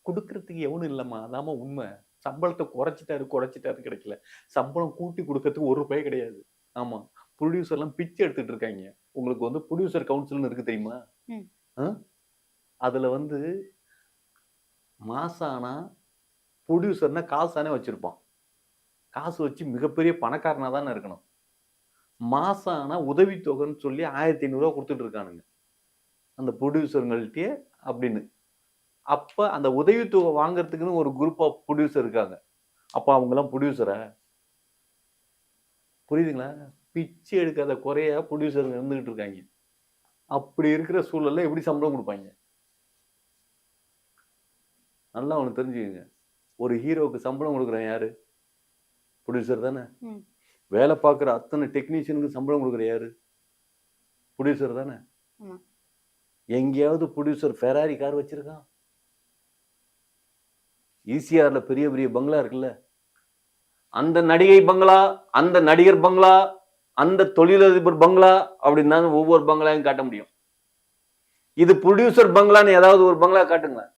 குடுக்குறதுக்கு எவனும் இல்லம்மா. அதாம்மா உண்மை. சம்பளத்த குறைச்சிட்டாரு கிடைக்கல. சம்பளம் கூட்டி குடுக்கறதுக்கு ரூ. 1 கிடையாது. ஆமா. புரொடியூசர்லாம் பிச்சை எடுத்துட்டு இருக்காய்ங்க. உங்களுக்கு வந்து புரொடியூசர் கவுன்சில்னு இருக்கு தெரியுமா? ம். அ அதுல வந்து மாசம் ஆனா புரொடியூசர்னா காசு தானே வச்சிருப்பான். காசு வச்சு மிகப்பெரிய பணக்காரனா தானே இருக்கணும். மாசம் ஆனா உதவித்தொகைன்னு சொல்லி ரூ. 1500 குடுத்துட்டு இருக்கானுங்க. அந்த புரொடியூசர்ங்கள்ட்டயே அப்படின்னு. அப்ப அந்த உதவித்தொகை வாங்குறதுக்குன்னு ஒரு குரூப் ஆஃப் புரொடியூசர் இருக்காங்க. அப்ப அவங்கலாம் புரொடியூசரா? புரியுதுங்களா? பிச்சை எடுக்காத குறையா புரொடியூசருங்க இருந்துகிட்டு இருக்காய்ங்க. அப்படி இருக்கிற சூழல்ல எப்படி சம்பளம் குடுப்பாய்ங்க? நல்லா ஒண்ணு தெரிஞ்சுக்கங்க. ஒரு ஹீரோவுக்கு சம்பளம் குடுக்குறவன் யாரு? புரொடியூசர் தானே? ம். வேலை பார்க்குற அத்தனை டெக்னீஷியனுக்கு சம்பளம் குடுக்குறது யாரு? புரொடியூசர் தானே? ஆமா. எங்கேயாவது புரொடியூசர் ஃபெராரி கார் வச்சிருக்கான்? ஈசிஆர்ல பெரிய பெரிய பங்களா இருக்குல்ல. அந்த நடிகை பங்களா, அந்த நடிகர் பங்களா, அந்த தொழிலதிபர் பங்களா அப்படின்னு ஒவ்வொரு பங்களாவையும் காட்ட முடியும். இது புரொடியூசர் பங்களான்னு ஏதாவது ஒரு பங்களா காட்டுங்க.